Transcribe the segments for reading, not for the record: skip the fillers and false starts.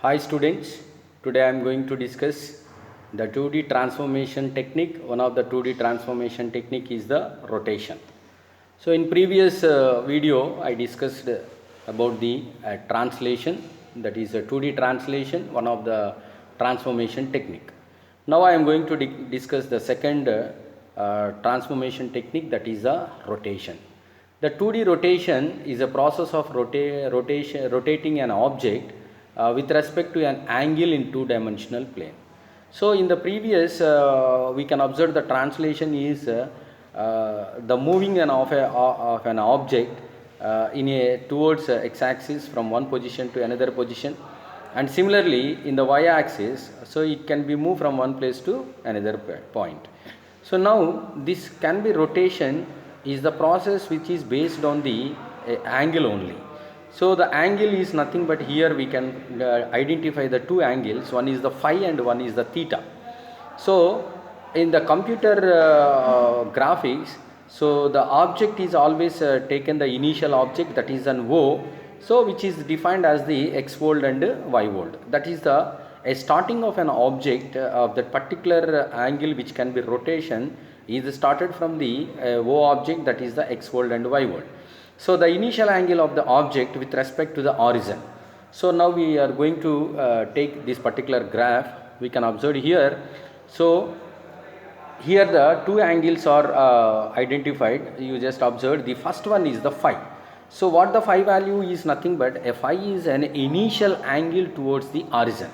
Hi students, today I am going to discuss the 2D transformation technique. One of the 2D transformation technique is the rotation. So in previous video I discussed about the translation, that is a 2D translation, one of the transformation technique. Now I am going to discuss the second transformation technique, that is the rotation. The 2D rotation is a process of rotating an object with respect to an angle in two-dimensional plane. So in the previous we can observe the translation is the moving of an object towards x-axis from one position to another position, and similarly in the y-axis, so it can be moved from one place to another point. So now this can be rotation is the process which is based on the angle only. So the angle is nothing but here we can identify the two angles, one is the phi and one is the theta. So in the computer graphics, so the object is always taken the initial object, that is an O, so which is defined as the x volt and y volt. That is the a starting of an object of that particular angle which can be rotation is started from the O object, that is the x volt and y volt. So the initial angle of the object with respect to the horizon. So now we are going to take this particular graph. We can observe here. So here the two angles are identified. You just observe the first one is the phi. So what the phi value is nothing but a phi is an initial angle towards the horizon.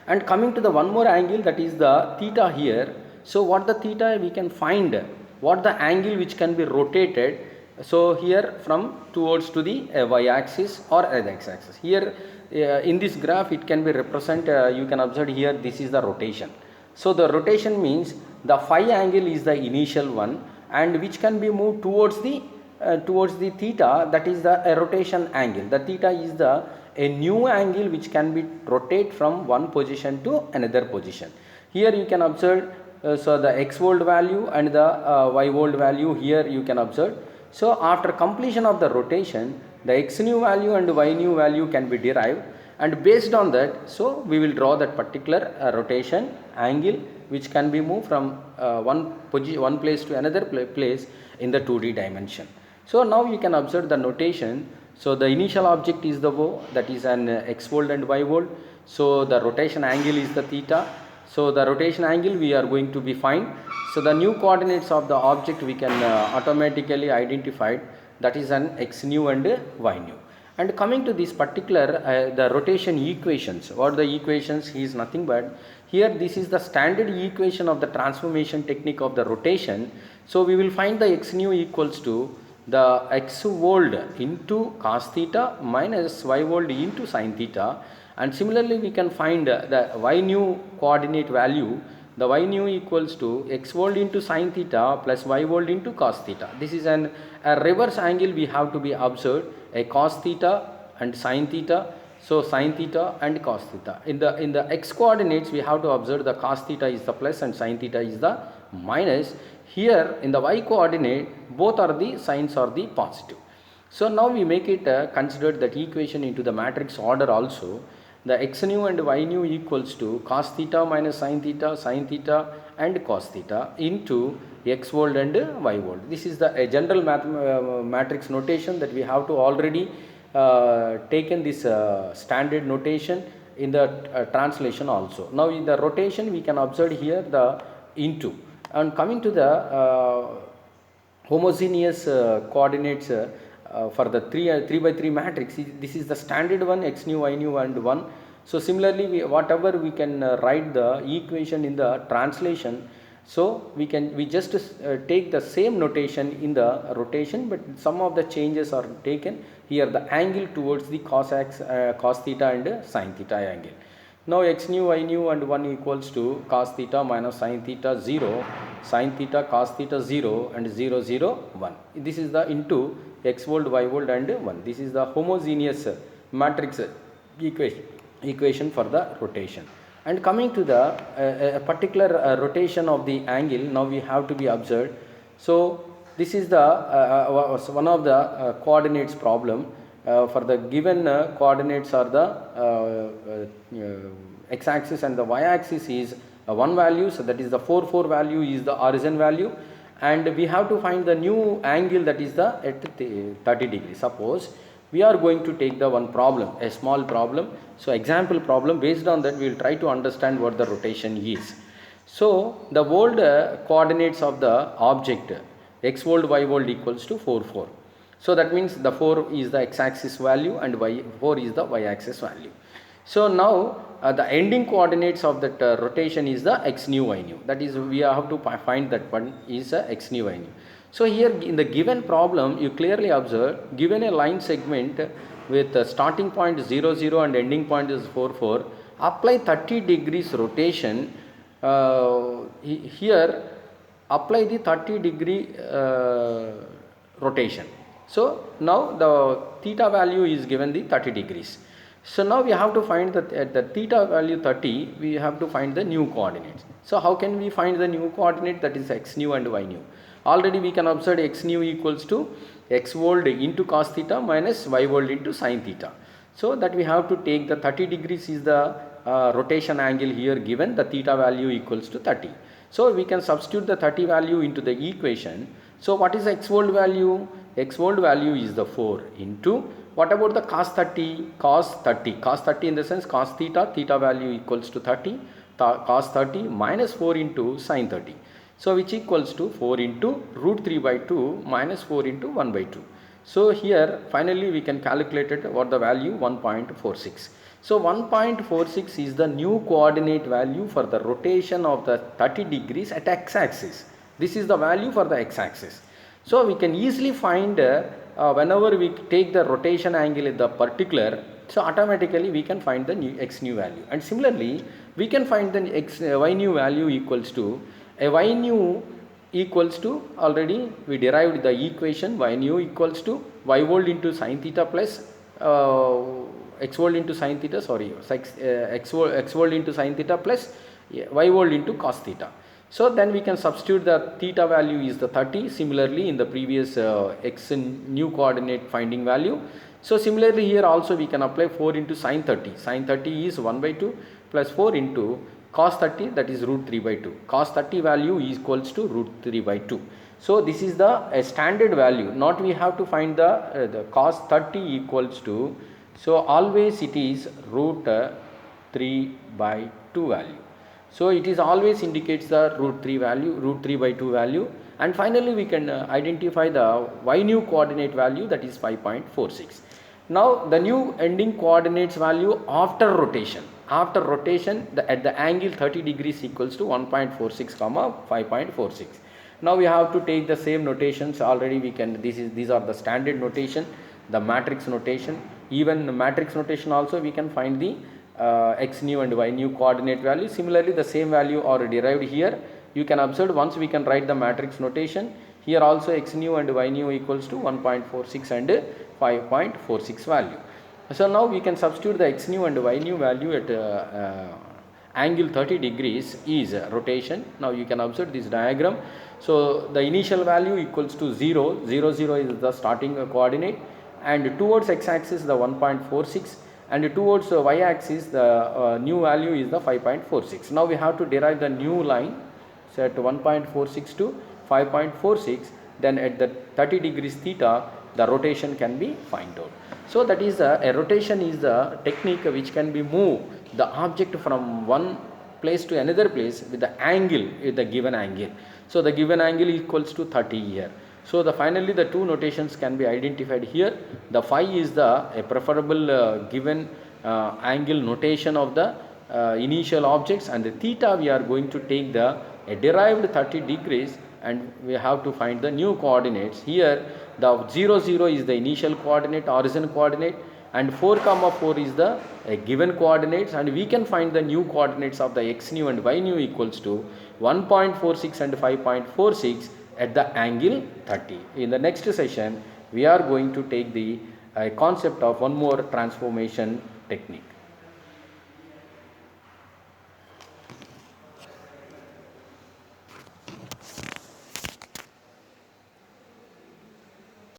And coming to the one more angle, that is the theta here. So what the theta we can find, what the angle which can be rotated. So here from towards to the y-axis or x-axis. Here in this graph it can be represent, you can observe here, this is the rotation. So the rotation means the phi angle is the initial one, and which can be moved towards the theta, that is the rotation angle. The theta is a new angle which can be rotate from one position to another position. Here you can observe so the x volt value and the y volt value here you can observe. So after completion of the rotation, the x nu value and y nu value can be derived, and based on that, so we will draw that particular rotation angle which can be moved from one place to another place in the 2D dimension. So now you can observe the notation. So the initial object is the O, that is an x volt and y volt. So the rotation angle is the theta. So the rotation angle we are going to be find. So the new coordinates of the object we can automatically identify, that is an x nu and y nu. And coming to this particular the rotation equations, what the equations is nothing but here this is the standard equation of the transformation technique of the rotation. So we will find the x nu equals to the x volt into cos theta minus y volt into sin theta, and similarly we can find the y nu coordinate value. The y nu equals to x volt into sin theta plus y volt into cos theta. This is a reverse angle we have to be observed, a cos theta and sin theta. So sin theta and cos theta. In the x coordinates we have to observe the cos theta is the plus and sin theta is the minus. Here in the y coordinate both are the signs are the positive. So now we make it consider that equation into the matrix order also. The x nu and y nu equals to cos theta minus sin theta and cos theta into x volt and y volt. This is the general matrix notation that we have to already taken this standard notation in the translation also. Now in the rotation we can observe here the into, and coming to the homogeneous coordinates for the 3 by 3 matrix, this is the standard one, x nu y nu and 1. So similarly whatever we can write the equation in the translation, so we just take the same notation in the rotation, but some of the changes are taken here, the angle towards the cos theta and sin theta angle. Now x nu y nu and 1 equals to cos theta minus sin theta 0, sin theta cos theta 0 and 0 0 1. This is the into x volt y volt and 1. This is the homogeneous matrix equation for the rotation. And coming to the particular rotation of the angle, now we have to be observed. So this is the one of the coordinates problem. for the given coordinates are the x-axis and the y-axis is one value, so that is the 4 4 value is the origin value, and we have to find the new angle that is the at 30 degrees. Suppose we are going to take the one problem, a small problem. So example problem, based on that we will try to understand what the rotation is. So the world coordinates of the object x world y world equals to 4 4. So that means the 4 is the x-axis value and 4 is the y-axis value. So now the ending coordinates of that rotation is the x nu y nu, that is we have to find that one is x nu y nu. So here in the given problem you clearly observe, given a line segment with starting point 0 0 and ending point is 4 4, apply 30 degrees rotation. Here apply the 30 degree rotation. So now the theta value is given the 30 degrees. So now we have to find that at the theta value 30 we have to find the new coordinates. So how can we find the new coordinate, that is x nu and y nu? Already we can observe x nu equals to x world into cos theta minus y world into sin theta. So that we have to take the 30 degrees is the rotation angle here given, the theta value equals to 30. So we can substitute the 30 value into the equation. So what is x world value? X world value is the 4 into, what about the cos 30? Cos 30 in the sense cos theta, theta value equals to 30, cos 30 minus 4 into sin 30. So which equals to 4 into root 3 by 2 minus 4 into 1 by 2. So here finally we can calculate it, what the value, 1.46. So 1.46 is the new coordinate value for the rotation of the 30 degrees at x-axis. This is the value for the x-axis. So we can easily find whenever we take the rotation angle in the particular, so automatically we can find the new x nu value. And similarly we can find the y nu value equals to a y nu equals to, already we derived the equation, y nu equals to y world into sin theta plus x world into sin theta, sorry, x world into sin theta plus y world into cos theta. So then we can substitute the theta value is the 30, similarly in the previous x new coordinate finding value. So similarly here also we can apply 4 into sin 30. Sin 30 is 1 by 2 plus 4 into cos 30, that is root 3 by 2. Cos 30 value is equals to root 3 by 2. So this is the standard value, not we have to find the cos 30 equals to, so always it is root 3 by 2 value. So it is always indicates the root 3 value, root 3 by 2 value, and finally we can identify the y nu coordinate value, that is 5.46. Now the new ending coordinates value after rotation. After rotation at the angle 30 degrees equals to 1.46 comma 5.46. Now we have to take the same notations, already we can, these are the standard notation, the matrix notation. Even the matrix notation also we can find the x nu and y nu coordinate value. Similarly the same value are derived here. You can observe, once we can write the matrix notation, here also x nu and y nu equals to 1.46 and 5.46 value. So now we can substitute the x nu and y nu value at angle 30 degrees is rotation. Now you can observe this diagram. So the initial value equals to 0, 0 0 is the starting coordinate, and towards x-axis the 1.46, and towards y-axis the new value is the 5.46. Now we have to derive the new line, so at 1.46 to 5.46, then at the 30 degrees theta the rotation can be find out. So that is a rotation is the technique which can be move the object from one place to another place with the angle, with the given angle. So the given angle equals to 30 here. So the finally the two notations can be identified here. The phi is the preferable given angle notation of the initial objects, and the theta we are going to take the derived 30 degrees, and we have to find the new coordinates. Here the 0 0 is the initial coordinate, origin coordinate, and 4 comma 4 is the given coordinates, and we can find the new coordinates of the x nu and y nu equals to 1.46 and 5.46 at the angle 30. In the next session we are going to take the concept of one more transformation technique.